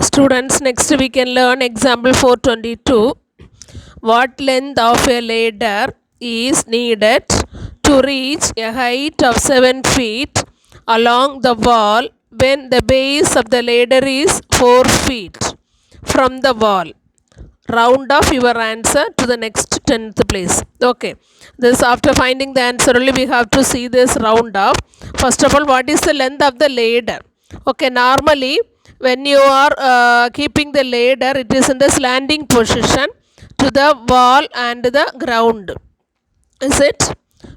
Students, next we can learn example 422. What length of a ladder is needed to reach a height of 7 feet along the wall when the base of the ladder is 4 feet from the wall? Round off your answer to the next 10th place. Okay, this after finding the answer only we have to see this round off. First of all, what is the length of the ladder? Okay, normally when you are keeping the ladder, it is in the slanting position to the wall and the ground, is it?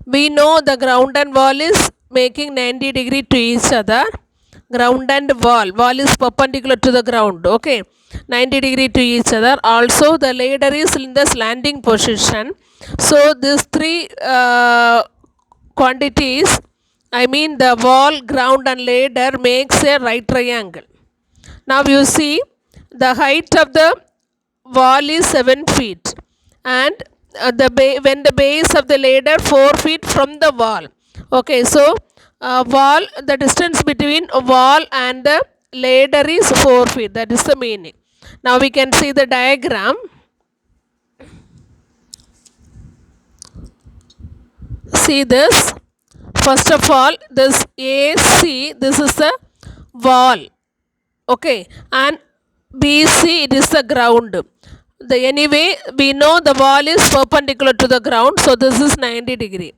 We know the ground and wall is making 90 degree to each other. Ground and wall is perpendicular to the ground, okay, 90 degree to each other. Also the ladder is in the slanting position, so these three quantities, I mean the wall, ground and ladder, makes a right triangle. Now you see the height of the wall is 7 feet and when the base of the ladder 4 feet from the wall. Okay, so wall, the distance between a wall and the ladder is 4 feet. That is the meaning. Now we can see the diagram. See this. First of all, this AC, this is the wall. Okay, and BC, it is the ground. Anyway, we know the wall is perpendicular to the ground, so this is 90 degree.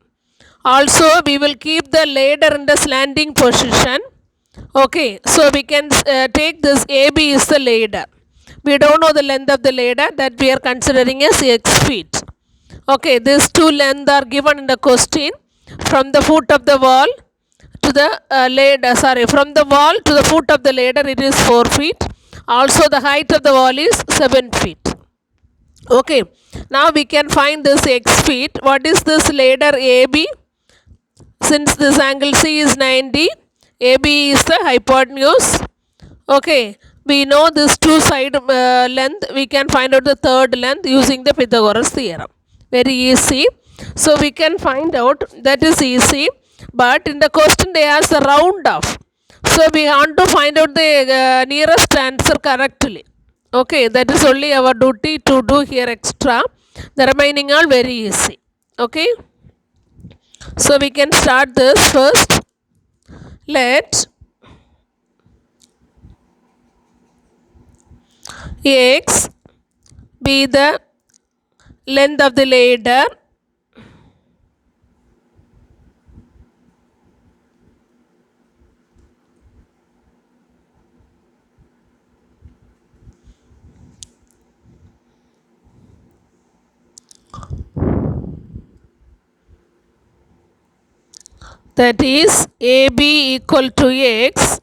Also, we will keep the ladder in the slanting position. Okay, so we can take this AB is the ladder. We don't know the length of the ladder, that we are considering as x feet. Okay, these two lengths are given in the question. From the foot of the wall to the ladder, from the wall to the foot of the ladder, it is 4 feet. Also the height of the wall is 7 feet. Okay, now we can find this x feet. What is this ladder AB? Since this angle C is 90, AB is the hypotenuse. Okay, we know this two side length. We can find out the third length using the Pythagoras theorem. Very easy. So we can find out, that is easy. But in the question they ask the round off. So we want to find out the nearest answer correctly. Okay, that is only our duty to do here extra. The remaining are very easy. Okay. So we can start this first. Let x be the length of the ladder that is AB equal to x.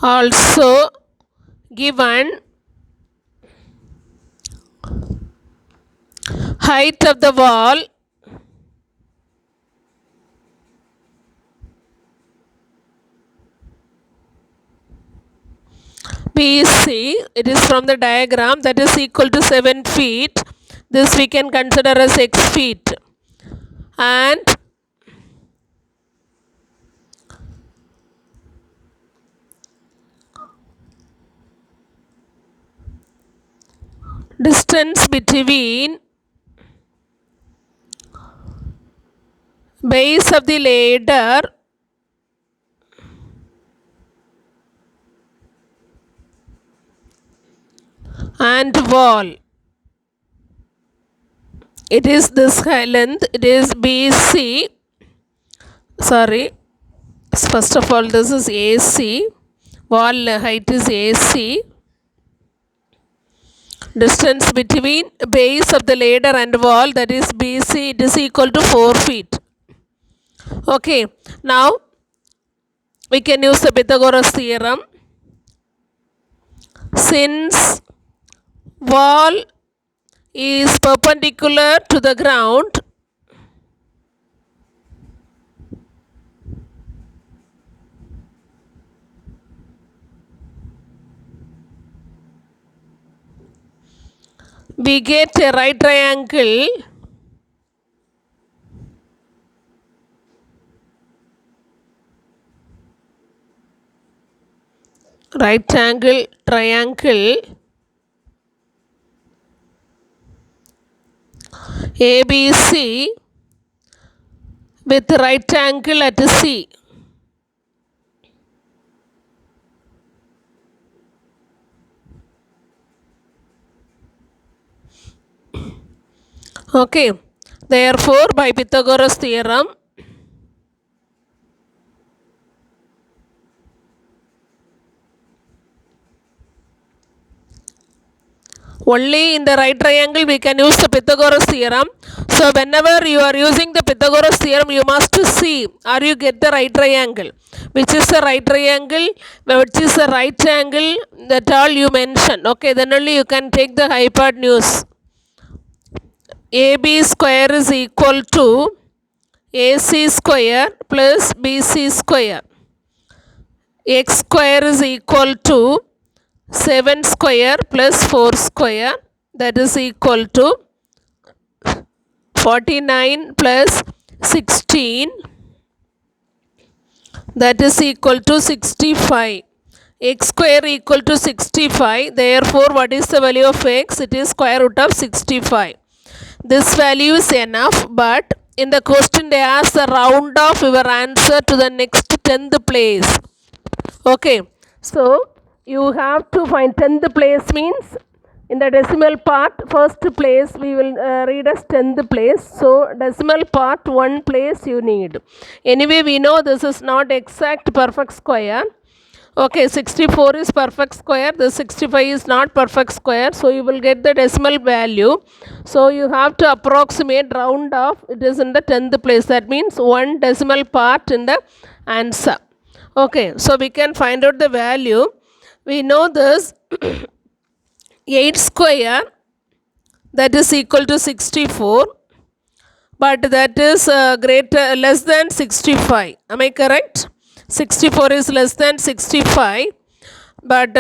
Also given height of the wall BC, it is from the diagram, that is equal to 7 feet. This we can consider as x feet. And distance between base of the ladder and wall, it is this length, it is BC. Sorry, first of all this is AC, wall height is AC. Distance between base of the ladder and wall, that is BC, it is equal to 4 feet. Okay, now we can use the Pythagoras theorem. Since wall is perpendicular to the ground, we get a right triangle right angle triangle ABC with right angle at C. Okay, therefore by Pythagoras theorem, only in the right triangle we can use the Pythagoras theorem. So whenever you are using the Pythagoras theorem, you must see, are you get the right triangle, which is the right triangle, which is the right angle, that all you mention. Okay, then only you can take the hypotenuse. AB square is equal to AC square plus BC square. X square is equal to 7 square plus 4 square, that is equal to 49 plus 16, that is equal to 65. X square equal to 65, therefore what is the value of x? It is square root of 65. This value is enough, but in the question they ask the round off your answer to the next 10th place. Okay, so you have to find 10th place means in the decimal part, first place we will read as 10th place. So decimal part 1 place you need. Anyway, we know this is not exact perfect square. Okay, 64 is perfect square, the 65 is not perfect square, so you will get the decimal value. So you have to approximate, round off, it is in the 10th place, that means 1 decimal part in the answer. Okay, so we can find out the value. We know this 8 square, that is equal to 64, but that is less than 65. Am I correct? 64 is less than 65, but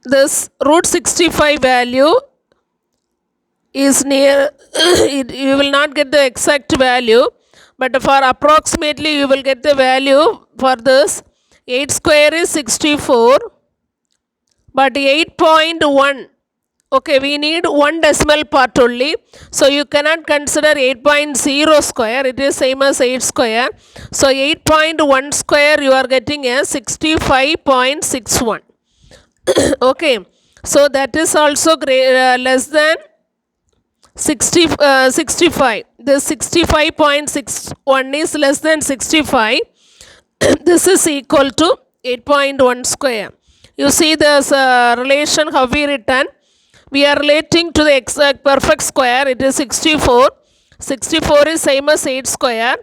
this root 65 value is near you will not get the exact value, but for approximately you will get the value for this. 8 square is 64, but 8.1, okay, we need 1 decimal part only, so you cannot consider 8.0 square, it is same as 8 square. So 8.1 square you are getting as 65.61. Okay, so that is also less than 65. This 65.61 is less than 65. This is equal to 8.1 square. You see this relation how we written. We are relating to the exact perfect square. It is 64. 64 is same as 8 square.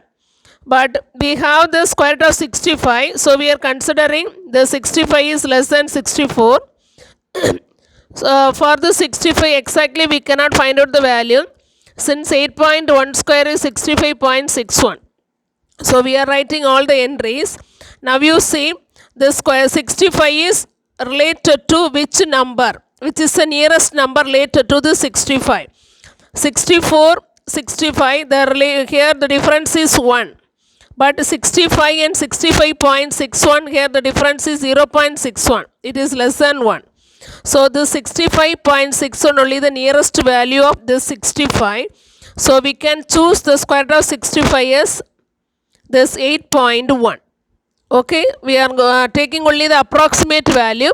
But we have the square root of 65. So we are considering the 65 is less than 64. So for the 65 exactly we cannot find out the value, since 8.1 square is 65.61. So we are writing all the entries. Now you see the square 65 is related to which number, which is the nearest number related to the 65. 64, 65, here the difference is 1. But 65 and 65.61, here the difference is 0.61. It is less than 1. So the 65.61 only the nearest value of this 65. So we can choose the square root of 65 as this 8.1. Okay, we are taking only the approximate value.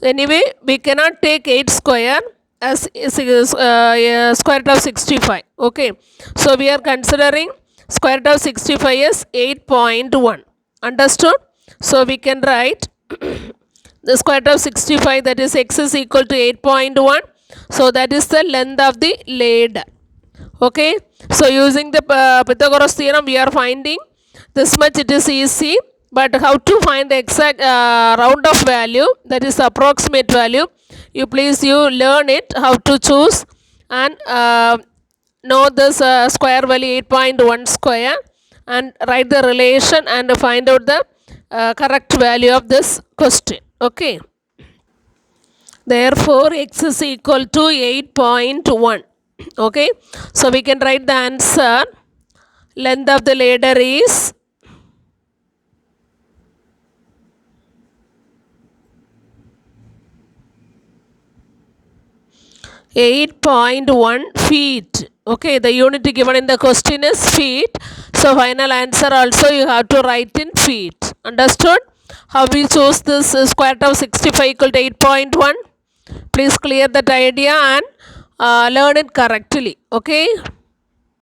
Anyway, we cannot take 8 square as square root of 65. Okay, so we are considering square root of 65 as 8.1. Understood? So we can write the square root of 65, that is x is equal to 8.1. So that is the length of the ladder. Okay, so using the Pythagoras theorem we are finding this much, it is easy. But how to find the exact round off value, that is approximate value, you learn it, how to choose and know this square value 8.1 square and write the relation and find out the correct value of this question. Okay, therefore x is equal to 8.1. Okay, so we can write the answer. Length of the ladder is 8.1 feet. Okay, the unit given in the question is feet. So final answer also you have to write in feet. Understood? How we choose this square root of 65 equal to 8.1? Please clear that idea and learn it correctly. Okay.